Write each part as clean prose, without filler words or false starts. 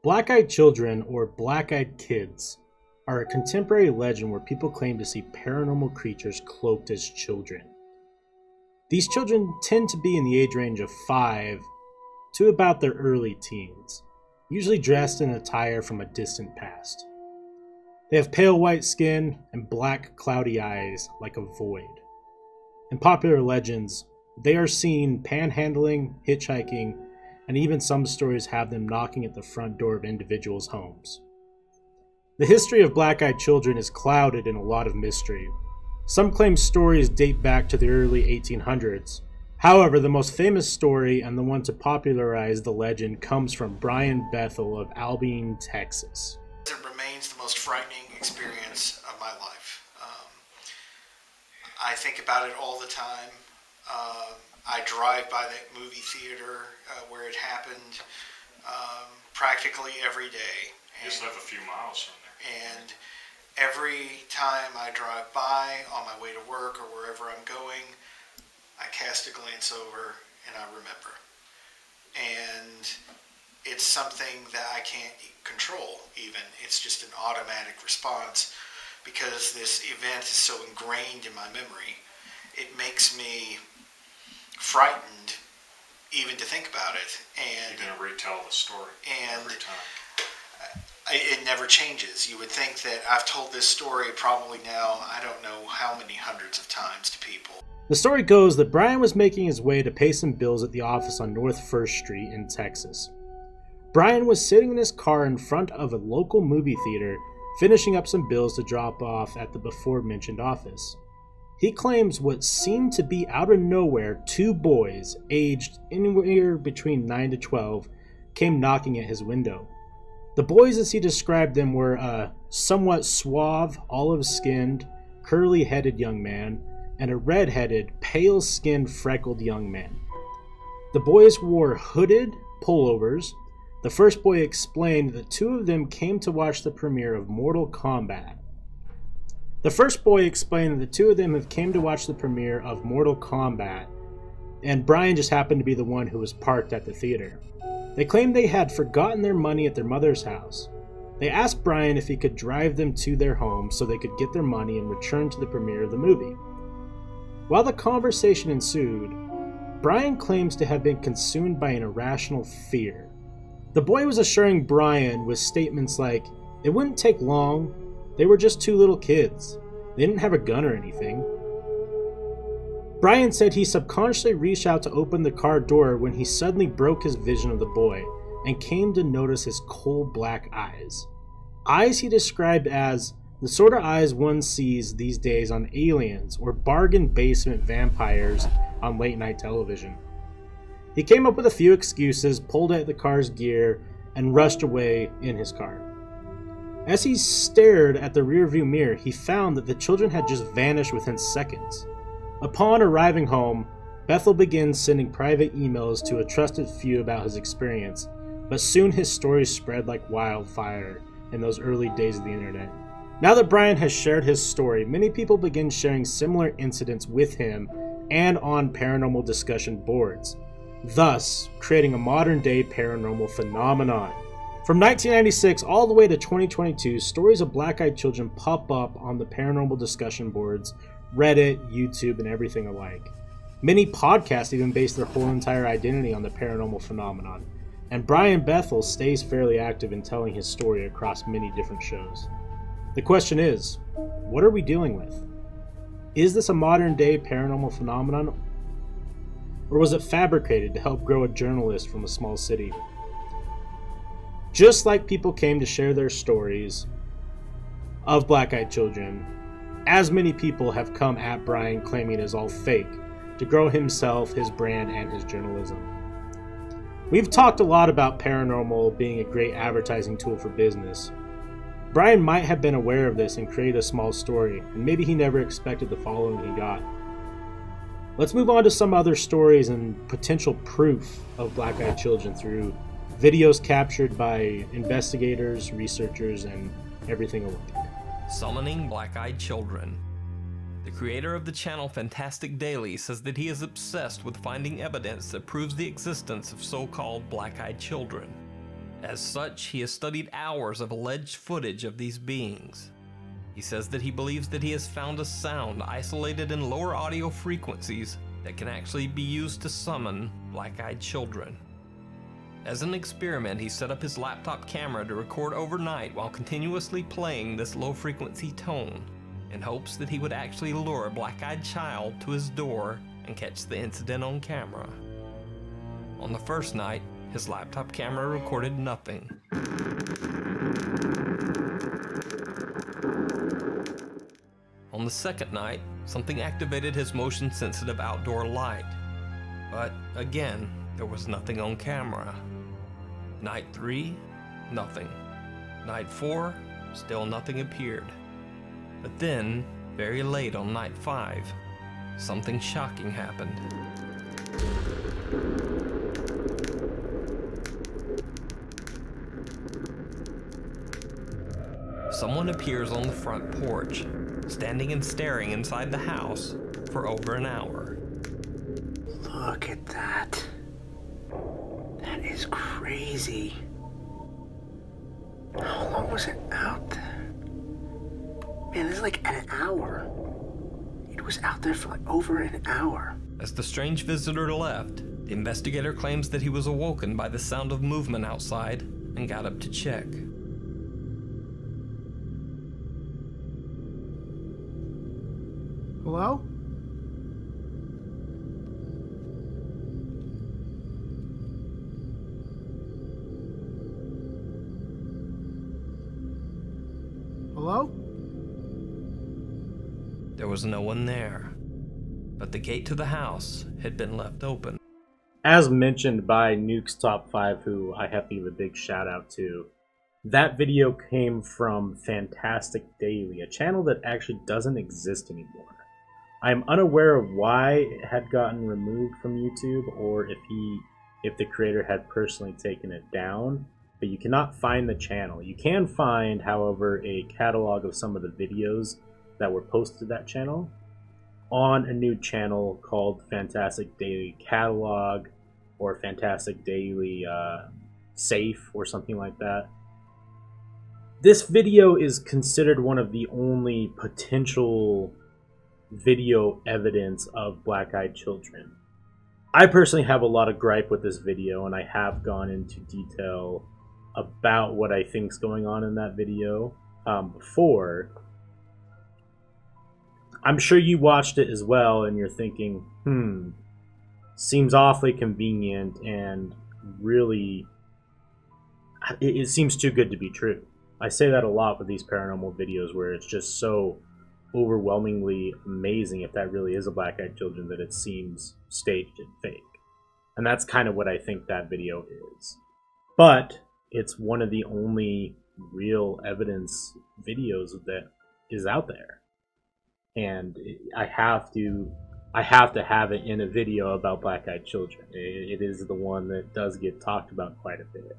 Black-eyed children, or black-eyed kids, are a contemporary legend where people claim to see paranormal creatures cloaked as children. These children tend to be in the age range of 5 to about their early teens, usually dressed in attire from a distant past. They have pale white skin and black cloudy eyes like a void. In popular legends, they are seen panhandling, hitchhiking, and even some stories have them knocking at the front door of individuals' homes. The history of black-eyed children is clouded in a lot of mystery. Some claim stories date back to the early 1800s. However, the most famous story and the one to popularize the legend comes from Brian Bethel of Albion, Texas. It remains the most frightening experience of my life. I think about it all the time. I drive by that movie theater where it happened practically every day. You just live a few miles from there. And every time I drive by on my way to work or wherever I'm going, I cast a glance over and I remember. And it's something that I can't control even. It's just an automatic response because this event is so ingrained in my memory. It makes me frightened even to think about it. And you're going to retell the story every time. It never changes. You would think that I've told this story probably now, I don't know how many hundreds of times to people. The story goes that Brian was making his way to pay some bills at the office on North 1st Street in Texas. Brian was sitting in his car in front of a local movie theater, finishing up some bills to drop off at the before-mentioned office. He claims what seemed to be out of nowhere 2 boys, aged anywhere between 9 to 12, came knocking at his window. The boys, as he described them, were a somewhat suave, olive-skinned, curly-headed young man and a red-headed, pale-skinned, freckled young man. The boys wore hooded pullovers. The first boy explained that 2 of them came to watch the premiere of Mortal Kombat. And Brian just happened to be the one who was parked at the theater. They claimed they had forgotten their money at their mother's house. They asked Brian if he could drive them to their home so they could get their money and return to the premiere of the movie. While the conversation ensued, Brian claims to have been consumed by an irrational fear. The boy was assuring Brian with statements like, "It wouldn't take long. They were just 2 little kids. They didn't have a gun or anything." Brian said he subconsciously reached out to open the car door when he suddenly broke his vision of the boy and came to notice his coal black eyes. Eyes he described as the sort of eyes one sees these days on aliens or bargain basement vampires on late night television. He came up with a few excuses, pulled at the car's gear, and rushed away in his car. As he stared at the rearview mirror, he found that the children had just vanished within seconds. Upon arriving home, Bethel began sending private emails to a trusted few about his experience, but soon his story spread like wildfire in those early days of the internet. Now that Brian has shared his story, many people begin sharing similar incidents with him and on paranormal discussion boards, thus creating a modern-day paranormal phenomenon. From 1996 all the way to 2022, stories of black-eyed children pop up on the paranormal discussion boards, Reddit, YouTube, and everything alike. Many podcasts even base their whole entire identity on the paranormal phenomenon, and Brian Bethel stays fairly active in telling his story across many different shows. The question is, what are we dealing with? Is this a modern-day paranormal phenomenon, or was it fabricated to help grow a journalist from a small city? Just like people came to share their stories of black-eyed children, as many people have come at Brian claiming it is all fake to grow himself, his brand, and his journalism. We've talked a lot about paranormal being a great advertising tool for business. Brian might have been aware of this and created a small story, and maybe he never expected the following he got. Let's move on to some other stories and potential proof of black-eyed children through videos captured by investigators, researchers, and everything alike. Summoning black-eyed children. The creator of the channel Fantastic Daily says that he is obsessed with finding evidence that proves the existence of so-called black-eyed children. As such, he has studied hours of alleged footage of these beings. He says that he believes that he has found a sound isolated in lower audio frequencies that can actually be used to summon black-eyed children. As an experiment, he set up his laptop camera to record overnight while continuously playing this low-frequency tone in hopes that he would actually lure a black-eyed child to his door and catch the incident on camera. On the first night, his laptop camera recorded nothing. On the second night, something activated his motion-sensitive outdoor light. But again, there was nothing on camera. Night 3, nothing. Night 4, still nothing appeared. But then, very late on night 5, something shocking happened. Someone appears on the front porch, standing and staring inside the house for over an hour. Look at that. That is crazy. How long was it out there? Man, this is like an hour. It was out there for like over an hour. As the strange visitor left, the investigator claims that he was awoken by the sound of movement outside and got up to check. Hello? Hello? There was no one there, but the gate to the house had been left open. As mentioned by Nuke's Top 5, who I have to give a big shout out to, that video came from Fantastic Daily, a channel that actually doesn't exist anymore. I'm unaware of why it had gotten removed from YouTube, or if the creator had personally taken it down, but you cannot find the channel. You can find, however, a catalog of some of the videos that were posted to that channel on a new channel called Fantastic Daily Catalog, or Fantastic Daily Safe, or something like that. This video is considered one of the only potential video evidence of black-eyed children. I personally have a lot of gripe with this video, and I have gone into detail about what I think's going on in that video before. I'm sure you watched it as well, and you're thinking, seems awfully convenient, and really, it seems too good to be true. I say that a lot with these paranormal videos, where it's just so overwhelmingly amazing if that really is a black-eyed children that it seems staged and fake. And that's kind of what I think that video is. But it's one of the only real evidence videos that is out there. And I have to have it in a video about black-eyed children. It is the one that does get talked about quite a bit.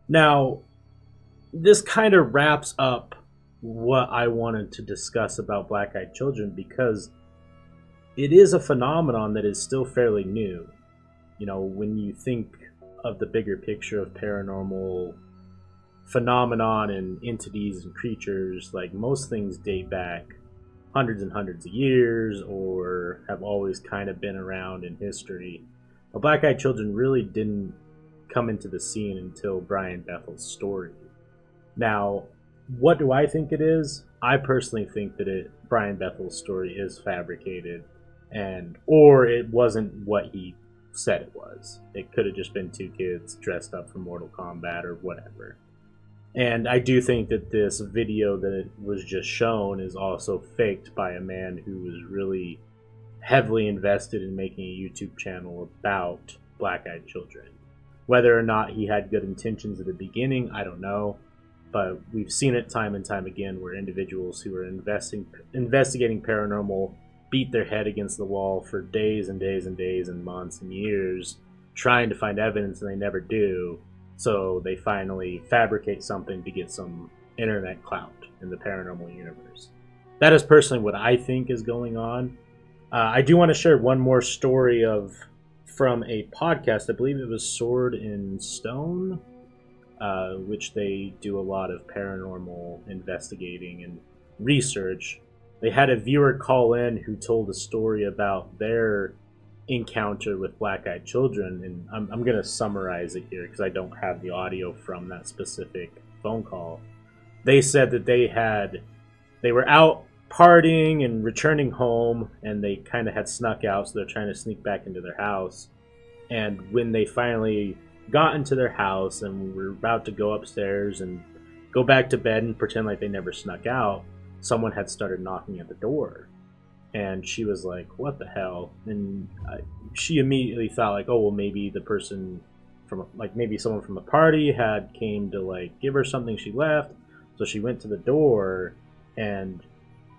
Now, this kind of wraps up what I wanted to discuss about black-eyed children, because it is a phenomenon that is still fairly new. You know, when you think of the bigger picture of paranormal phenomenon and entities and creatures, like most things date back hundreds and hundreds of years or have always kind of been around in history. But black-eyed children really didn't come into the scene until Brian Bethel's story. Now, what do I think it is? I personally think that Brian Bethel's story is fabricated, or it wasn't what he said it was. It could have just been two kids dressed up for Mortal Kombat or whatever. And I do think that this video that was just shown is also faked by a man who was really heavily invested in making a YouTube channel about black-eyed children. Whether or not he had good intentions at the beginning, I don't know. But we've seen it time and time again where individuals who are investigating paranormal beat their head against the wall for days and days and days and months and years trying to find evidence, and they never do. So they finally fabricate something to get some internet clout in the paranormal universe. That is personally what I think is going on. I do want to share one more story from a podcast. I believe it was Sword in Stone. which they do a lot of paranormal investigating and research. They had a viewer call in who told a story about their encounter with black-eyed children, and I'm going to summarize it here because I don't have the audio from that specific phone call. They said that they were out partying and returning home, and they kind of had snuck out, so they're trying to sneak back into their house. And when they finally got into their house and were about to go upstairs and go back to bed and pretend like they never snuck out, someone had started knocking at the door. And she was like, what the hell? And she immediately thought, like, oh, well, maybe the person from, like, maybe someone from the party had came to, like, give her something she left. So she went to the door, and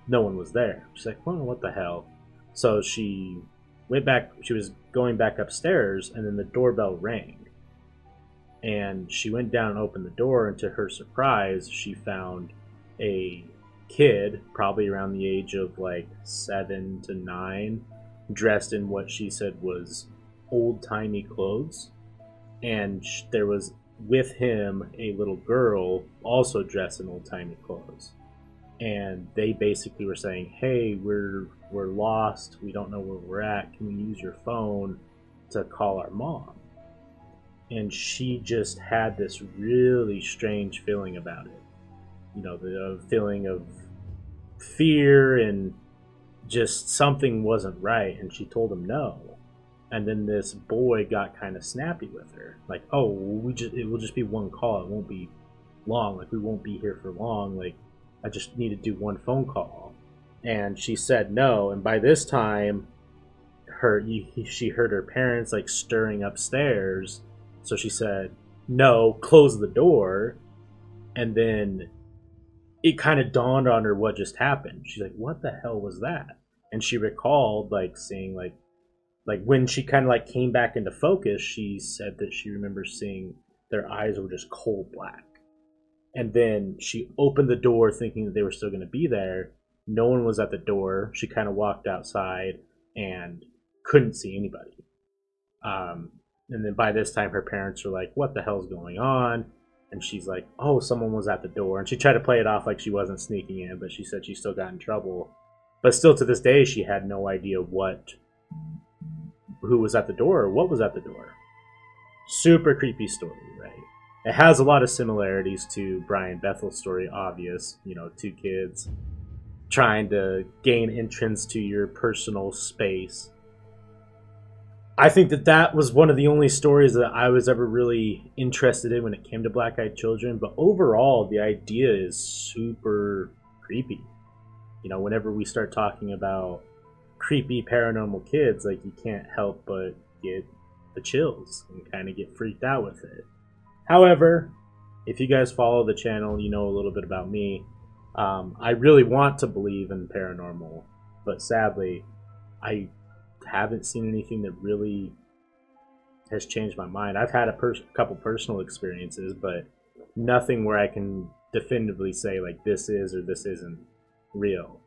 no one was there. She's like, well, what the hell? So she went back, she was going back upstairs, and then the doorbell rang. And she went down and opened the door, and to her surprise, she found a kid, probably around the age of like 7 to 9, dressed in what she said was old-timey clothes. And there was with him a little girl also dressed in old-timey clothes. And they basically were saying, hey, we're lost, we don't know where we're at, can we use your phone to call our mom? And she just had this really strange feeling about it. You know, the feeling of fear and just something wasn't right. And she told him no. And then this boy got kind of snappy with her. Like, oh, it will just be one call. It won't be long. Like, we won't be here for long. Like, I just need to do one phone call. And she said no. And by this time, she heard her parents like stirring upstairs. So she said, no, close the door. And then it kind of dawned on her what just happened. She's like, what the hell was that? And she recalled like seeing like when she kind of like came back into focus, she said that she remembers seeing their eyes were just coal black. And then she opened the door thinking that they were still going to be there. No one was at the door. She kind of walked outside and couldn't see anybody. And then by this time, her parents were like, what the hell's going on? And she's like, oh, someone was at the door. And she tried to play it off like she wasn't sneaking in, but she said she still got in trouble. But still to this day, she had no idea who was at the door or what was at the door. Super creepy story, right? It has a lot of similarities to Brian Bethel's story, obvious. You know, 2 kids trying to gain entrance to your personal space. I think that was one of the only stories that I was ever really interested in when it came to black-eyed children. But overall, the idea is super creepy. You know, whenever we start talking about creepy paranormal kids, like, you can't help but get the chills and kind of get freaked out with it. However, if you guys follow the channel, you know a little bit about me. I really want to believe in paranormal, but sadly, I haven't seen anything that really has changed my mind. I've had a couple personal experiences, but nothing where I can definitively say like this is or this isn't real.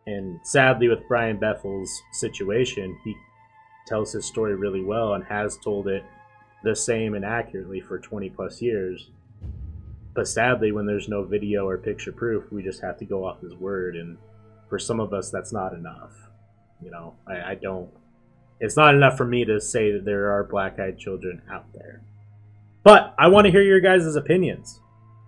And sadly, with Brian Bethel's situation, he tells his story really well and has told it the same and accurately for 20 plus years. But sadly, when there's no video or picture proof, we just have to go off his word. And for some of us, that's not enough. You know, it's not enough for me to say that there are black-eyed children out there. But I want to hear your guys' opinions.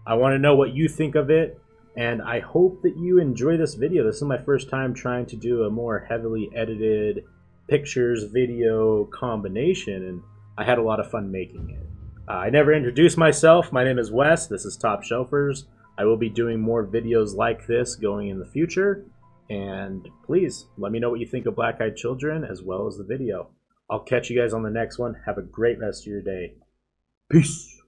I want to know what you think of it. And I hope that you enjoy this video. This is my first time trying to do a more heavily edited pictures video combination, and I had a lot of fun making it. I never introduced myself. My name is Wes. This is Topshelfers. I will be doing more videos like this going in the future. And please let me know what you think of black-eyed children as well as the video. I'll catch you guys on the next one. Have a great rest of your day. Peace.